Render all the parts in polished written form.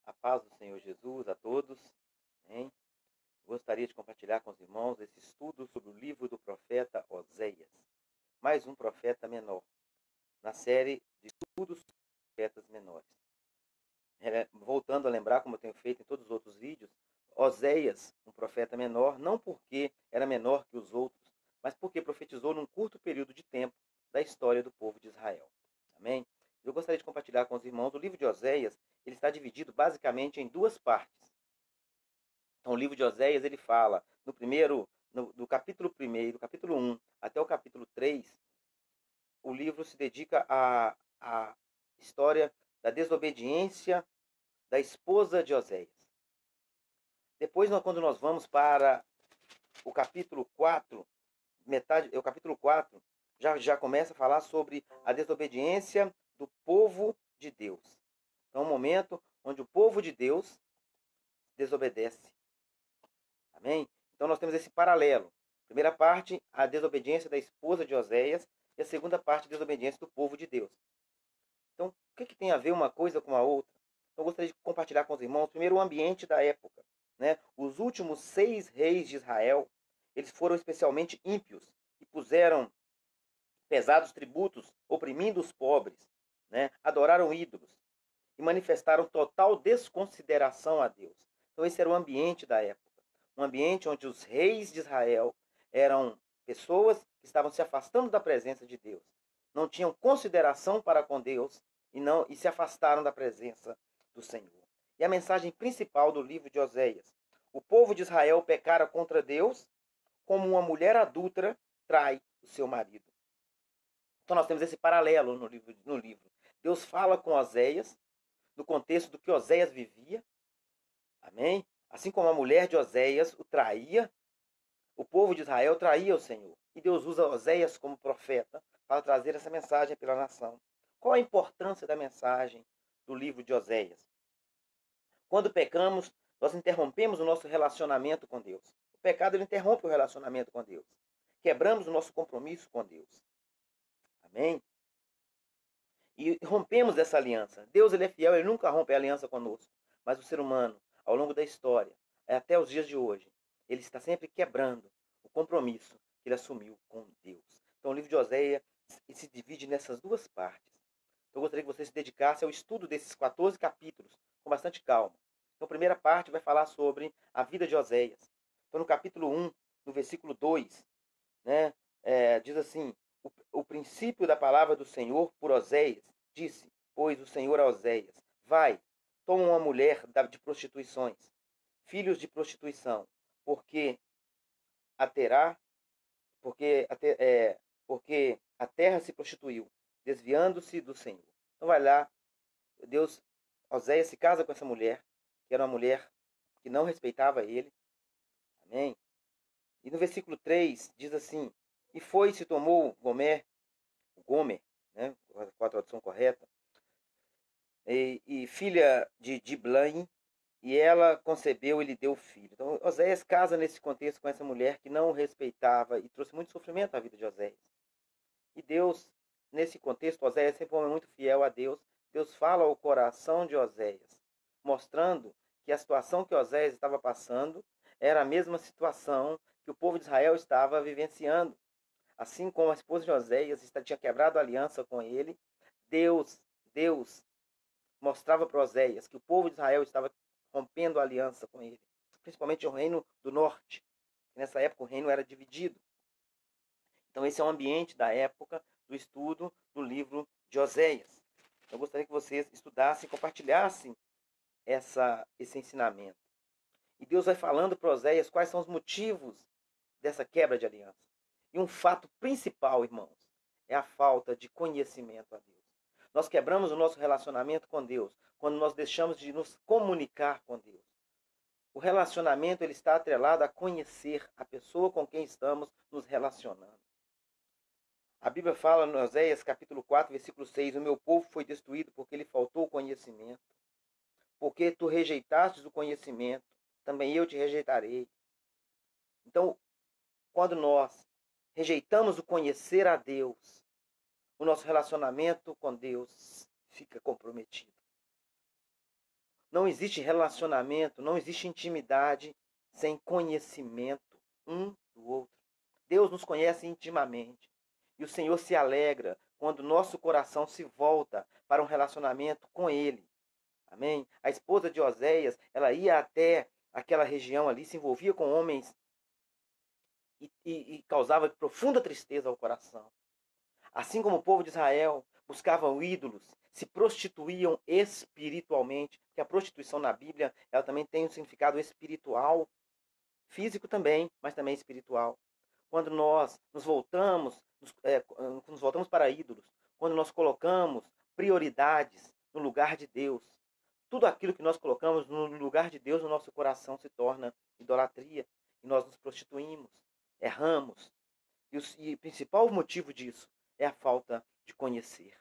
A paz do Senhor Jesus a todos. Amém? Gostaria de compartilhar com os irmãos esse estudo sobre o livro do profeta Oséias. Mais um profeta menor, na série de estudos sobre profetas menores. Voltando a lembrar, como eu tenho feito em todos os outros vídeos, Oséias, um profeta menor, não porque era menor que os outros, mas porque profetizou num curto período de tempo da história do povo de Israel. Amém? Eu gostaria de compartilhar com os irmãos, o livro de Oséias, ele está dividido basicamente em duas partes. Então, o livro de Oséias, ele fala, do capítulo 1, capítulo 1 até o capítulo 3, o livro se dedica à história da desobediência da esposa de Oséias. Depois, quando nós vamos para o capítulo 4, o capítulo 4 já começa a falar sobre a desobediência do povo de Deus. Então, é um momento onde o povo de Deus desobedece. Amém? Então, nós temos esse paralelo. Primeira parte, a desobediência da esposa de Oséias, e a segunda parte, a desobediência do povo de Deus. Então, o que tem a ver uma coisa com a outra? Então, eu gostaria de compartilhar com os irmãos, primeiro, o ambiente da época. Né? Os últimos 6 reis de Israel, eles foram especialmente ímpios e puseram pesados tributos, oprimindo os pobres, né? Adoraram ídolos e manifestaram total desconsideração a Deus. Então, esse era o ambiente da época. Um ambiente onde os reis de Israel eram pessoas que estavam se afastando da presença de Deus. Não tinham consideração para com Deus e se afastaram da presença do Senhor. E a mensagem principal do livro de Oséias: o povo de Israel pecara contra Deus como uma mulher adúltera trai o seu marido. Então nós temos esse paralelo no livro. Deus fala com Oséias, no contexto do que Oséias vivia. Amém? Assim como a mulher de Oséias o traía, o povo de Israel traía o Senhor. E Deus usa Oséias como profeta para trazer essa mensagem pela nação. Qual a importância da mensagem do livro de Oséias? Quando pecamos, nós interrompemos o nosso relacionamento com Deus. O pecado ele interrompe o relacionamento com Deus. Quebramos o nosso compromisso com Deus. Amém? E rompemos essa aliança. Deus ele é fiel, ele nunca rompe a aliança conosco. Mas o ser humano, ao longo da história, até os dias de hoje, ele está sempre quebrando o compromisso que ele assumiu com Deus. Então o livro de Oséias se divide nessas duas partes. Então eu gostaria que você se dedicasse ao estudo desses 14 capítulos com bastante calma. Então a primeira parte vai falar sobre a vida de Oséias. Então no capítulo 1, no versículo 2, né, diz assim: o princípio da palavra do Senhor por Oséias, disse, pois o Senhor a Oséias: vai, toma uma mulher de prostituições, filhos de prostituição, porque a terá, porque a terra se prostituiu, desviando-se do Senhor. Então vai lá, Oséias se casa com essa mulher, que era uma mulher que não respeitava ele. Amém? E no versículo 3 diz assim: e foi se tomou Gomer, né, com a tradução correta, e filha de Diblaim, e ela concebeu e lhe deu filho. Então, Oséias casa nesse contexto com essa mulher que não o respeitava e trouxe muito sofrimento à vida de Oséias. E Deus, nesse contexto, Oséias sempre foi muito fiel a Deus. Deus fala ao coração de Oséias, mostrando que a situação que Oséias estava passando era a mesma situação que o povo de Israel estava vivenciando. Assim como a esposa de Oséias tinha quebrado a aliança com ele, Deus mostrava para Oséias que o povo de Israel estava rompendo a aliança com ele, principalmente o reino do norte. Nessa época o reino era dividido. Então esse é o ambiente da época do estudo do livro de Oséias. Eu gostaria que vocês estudassem, compartilhassem esse ensinamento. E Deus vai falando para Oséias quais são os motivos dessa quebra de aliança. E um fato principal, irmãos, é a falta de conhecimento a Deus. Nós quebramos o nosso relacionamento com Deus quando nós deixamos de nos comunicar com Deus. O relacionamento ele está atrelado a conhecer a pessoa com quem estamos nos relacionando. A Bíblia fala no Oséias capítulo 4, versículo 6, o meu povo foi destruído porque lhe faltou conhecimento. Porque tu rejeitastes o conhecimento, também eu te rejeitarei. Então, quando nós rejeitamos o conhecer a Deus, o nosso relacionamento com Deus fica comprometido. Não existe relacionamento, não existe intimidade sem conhecimento um do outro. Deus nos conhece intimamente. E o Senhor se alegra quando nosso coração se volta para um relacionamento com Ele. Amém? A esposa de Oséias, ela ia até aquela região ali, se envolvia com homens e causava profunda tristeza ao coração. Assim como o povo de Israel buscavam ídolos, se prostituíam espiritualmente, porque a prostituição na Bíblia, ela também tem um significado espiritual, físico também, mas também espiritual. Quando nós nos voltamos para ídolos, quando nós colocamos prioridades no lugar de Deus, tudo aquilo que nós colocamos no lugar de Deus no nosso coração se torna idolatria e nós nos prostituímos, erramos. E o principal motivo disso é a falta de conhecer,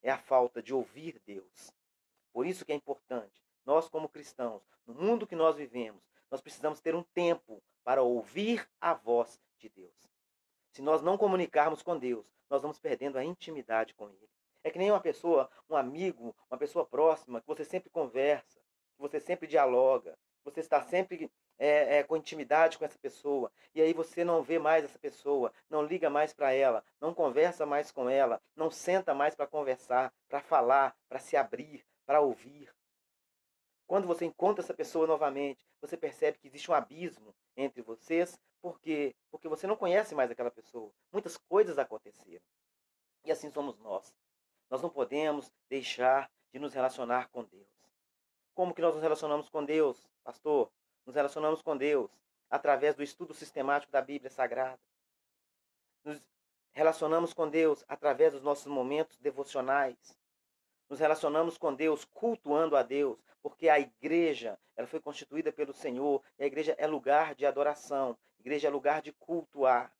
é a falta de ouvir Deus. Por isso que é importante, nós como cristãos, no mundo que nós vivemos, nós precisamos ter um tempo para ouvir a voz de Deus. Se nós não comunicarmos com Deus, nós vamos perdendo a intimidade com Ele. É que nem uma pessoa, um amigo, uma pessoa próxima, que você sempre conversa, que você sempre dialoga, que você está sempre com intimidade com essa pessoa, e aí você não vê mais essa pessoa, não liga mais para ela, não conversa mais com ela, não senta mais para conversar, para falar, para se abrir, para ouvir. Quando você encontra essa pessoa novamente, você percebe que existe um abismo entre vocês, porque você não conhece mais aquela pessoa. Muitas coisas aconteceram. E assim somos nós. Nós não podemos deixar de nos relacionar com Deus. Como que nós nos relacionamos com Deus, pastor? Nos relacionamos com Deus através do estudo sistemático da Bíblia Sagrada. Nos relacionamos com Deus através dos nossos momentos devocionais. Nos relacionamos com Deus cultuando a Deus, porque a igreja ela foi constituída pelo Senhor, e a igreja é lugar de adoração, a igreja é lugar de cultuar.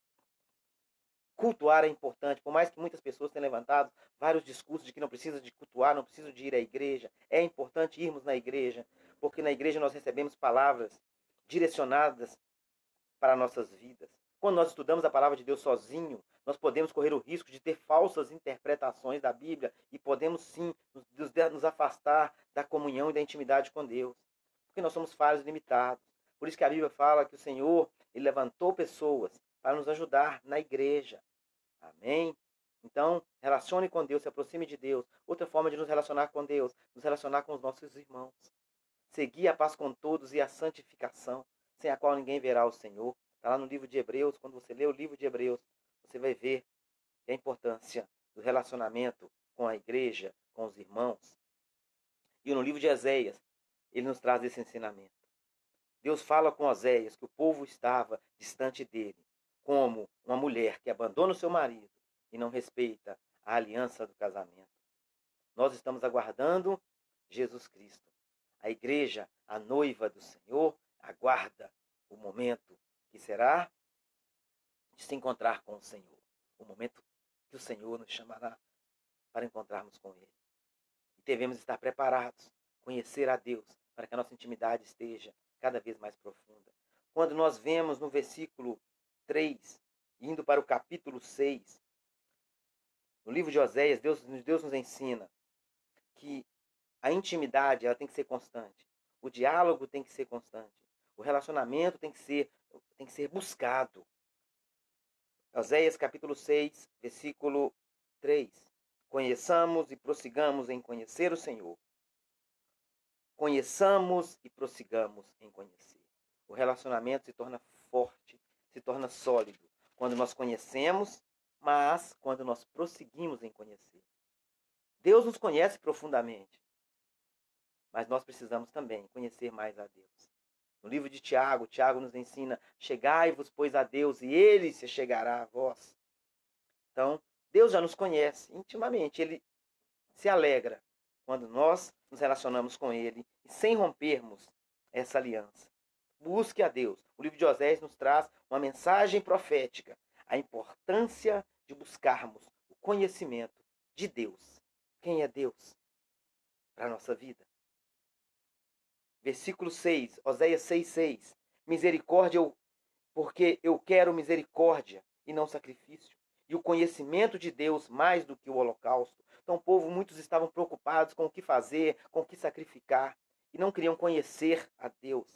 Cultuar é importante, por mais que muitas pessoas tenham levantado vários discursos de que não precisa de cultuar, não precisa de ir à igreja. É importante irmos na igreja, porque na igreja nós recebemos palavras direcionadas para nossas vidas. Quando nós estudamos a palavra de Deus sozinho, nós podemos correr o risco de ter falsas interpretações da Bíblia e podemos sim nos afastar da comunhão e da intimidade com Deus, porque nós somos falhos e limitados. Por isso que a Bíblia fala que o Senhor ele levantou pessoas para nos ajudar na igreja. Amém? Então, relacione com Deus, se aproxime de Deus. Outra forma de nos relacionar com Deus, nos relacionar com os nossos irmãos. Seguir a paz com todos e a santificação, sem a qual ninguém verá o Senhor. Está lá no livro de Hebreus, quando você lê o livro de Hebreus, você vai ver a importância do relacionamento com a igreja, com os irmãos. E no livro de Oséias, ele nos traz esse ensinamento. Deus fala com Oséias que o povo estava distante dele, como uma mulher que abandona o seu marido e não respeita a aliança do casamento. Nós estamos aguardando Jesus Cristo. A igreja, a noiva do Senhor, aguarda o momento que será de se encontrar com o Senhor. O momento que o Senhor nos chamará para encontrarmos com Ele. E devemos estar preparados, conhecer a Deus, para que a nossa intimidade esteja cada vez mais profunda. Quando nós vemos no versículo 3, indo para o capítulo 6, no livro de Oséias, Deus nos ensina que a intimidade ela tem que ser constante. O diálogo tem que ser constante. O relacionamento tem que ser buscado. Oséias capítulo 6, versículo 3. Conheçamos e prossigamos em conhecer o Senhor. Conheçamos e prossigamos em conhecer. O relacionamento se torna forte, se torna sólido, quando nós conhecemos, mas quando nós prosseguimos em conhecer. Deus nos conhece profundamente, mas nós precisamos também conhecer mais a Deus. No livro de Tiago, Tiago nos ensina, chegai-vos, pois, a Deus, e Ele se chegará a vós. Então, Deus já nos conhece intimamente, Ele se alegra quando nós nos relacionamos com Ele, e sem rompermos essa aliança. Busque a Deus. O livro de Oséias nos traz uma mensagem profética, a importância de buscarmos o conhecimento de Deus. Quem é Deus para a nossa vida? Versículo 6, Oséias 6,6. Misericórdia, porque eu quero misericórdia e não sacrifício, e o conhecimento de Deus mais do que o holocausto. Então, o povo, muitos estavam preocupados com o que fazer, com o que sacrificar. e não queriam conhecer a Deus.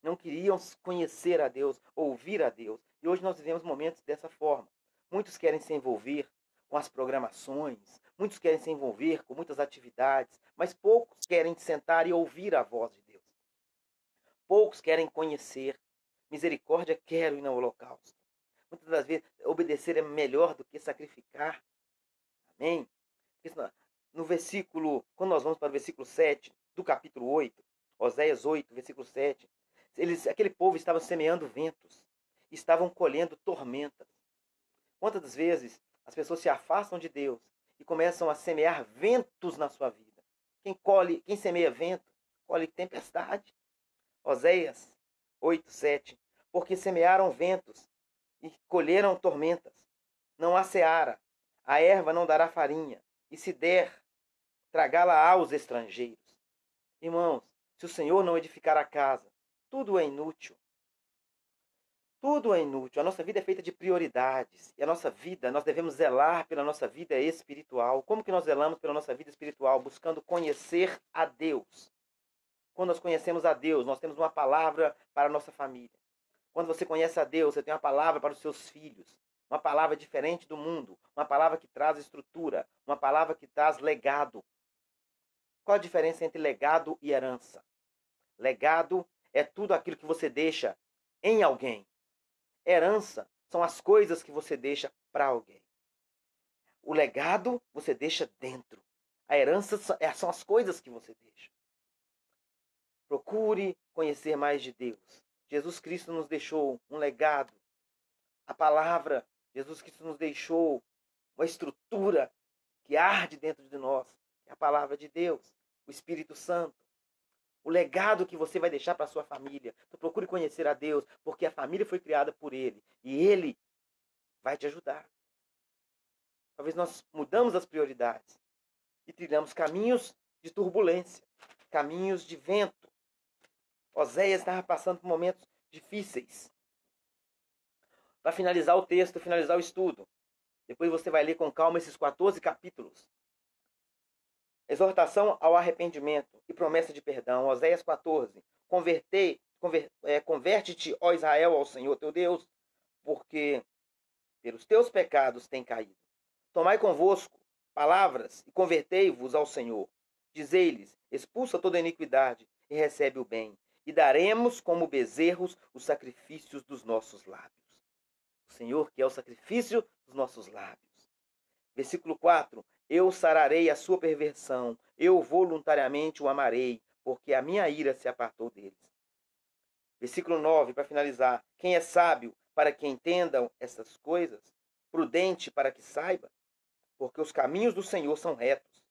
Não queriam conhecer a Deus, ouvir a Deus. E hoje nós vivemos momentos dessa forma. Muitos querem se envolver com as programações, muitos querem se envolver com muitas atividades, mas poucos querem sentar e ouvir a voz de Deus. Poucos querem conhecer. Misericórdia quero ir no holocausto. Muitas das vezes, obedecer é melhor do que sacrificar. Amém? Porque no versículo, quando nós vamos para o versículo 7 do capítulo 8, Oséias 8, versículo 7, aquele povo estava semeando ventos, estavam colhendo tormentas. Quantas das vezes as pessoas se afastam de Deus e começam a semear ventos na sua vida? Quem semeia vento, colhe tempestade. Oséias 8, 7. Porque semearam ventos e colheram tormentas. Não há seara, a erva não dará farinha, e se der, tragá-la aos estrangeiros. Irmãos, se o Senhor não edificar a casa, tudo é inútil. Tudo é inútil. A nossa vida é feita de prioridades. E a nossa vida, nós devemos zelar pela nossa vida espiritual. Como que nós zelamos pela nossa vida espiritual? Buscando conhecer a Deus. Quando nós conhecemos a Deus, nós temos uma palavra para a nossa família. Quando você conhece a Deus, você tem uma palavra para os seus filhos. Uma palavra diferente do mundo. Uma palavra que traz estrutura. Uma palavra que traz legado. Qual a diferença entre legado e herança? Legado é tudo aquilo que você deixa em alguém. Herança são as coisas que você deixa para alguém. O legado você deixa dentro. A herança são as coisas que você deixa. Procure conhecer mais de Deus. Jesus Cristo nos deixou um legado. A palavra, Jesus Cristo nos deixou uma estrutura que arde dentro de nós. É a palavra de Deus, o Espírito Santo. O legado que você vai deixar para a sua família. Então procure conhecer a Deus, porque a família foi criada por Ele. E Ele vai te ajudar. Talvez nós mudamos as prioridades e trilhamos caminhos de turbulência, caminhos de vento. Oséias estava passando por momentos difíceis. Para finalizar o texto, finalizar o estudo, depois você vai ler com calma esses 14 capítulos. Exortação ao arrependimento e promessa de perdão. Oséias 14. Converte-te, ó Israel, ao Senhor teu Deus, porque pelos teus pecados tem caído. Tomai convosco palavras e convertei-vos ao Senhor. Dizei-lhes, expulsa toda iniquidade e recebe o bem. E daremos como bezerros os sacrifícios dos nossos lábios. O Senhor que é o sacrifício dos nossos lábios. Versículo 4. Eu sararei a sua perversão, eu voluntariamente o amarei, porque a minha ira se apartou deles. Versículo 9, para finalizar. Quem é sábio para que entendam essas coisas? Prudente para que saiba? Porque os caminhos do Senhor são retos,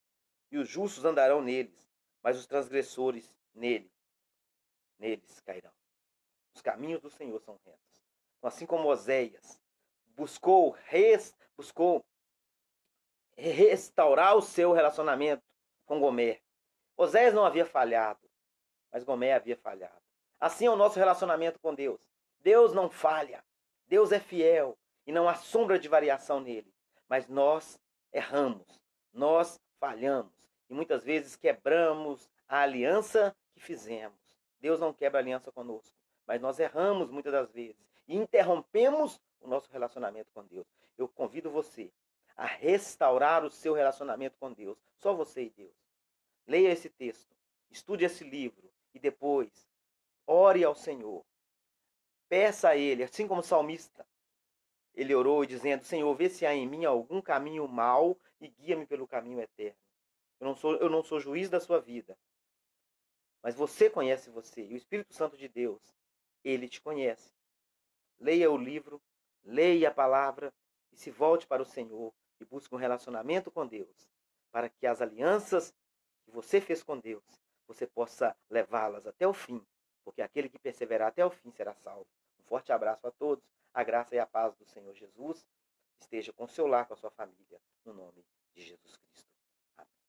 e os justos andarão neles, mas os transgressores neles cairão. Os caminhos do Senhor são retos. Então, assim como Oséias buscou restaurar o seu relacionamento com Gomer. Oséias não havia falhado, mas Gomer havia falhado. Assim é o nosso relacionamento com Deus. Deus não falha. Deus é fiel e não há sombra de variação nele. Mas nós erramos, nós falhamos e muitas vezes quebramos a aliança que fizemos. Deus não quebra aliança conosco, mas nós erramos muitas das vezes e interrompemos o nosso relacionamento com Deus. Eu convido você a restaurar o seu relacionamento com Deus. Só você e Deus. Leia esse texto, estude esse livro e depois ore ao Senhor. Peça a Ele, assim como o salmista, ele orou dizendo, Senhor, vê se há em mim algum caminho mau e guia-me pelo caminho eterno. Eu não sou juiz da sua vida, mas você conhece você. E o Espírito Santo de Deus, Ele te conhece. Leia o livro, leia a palavra e se volte para o Senhor e busque um relacionamento com Deus, para que as alianças que você fez com Deus, você possa levá-las até o fim, porque aquele que perseverar até o fim será salvo. Um forte abraço a todos, a graça e a paz do Senhor Jesus esteja com o seu lar, com a sua família, no nome de Jesus Cristo.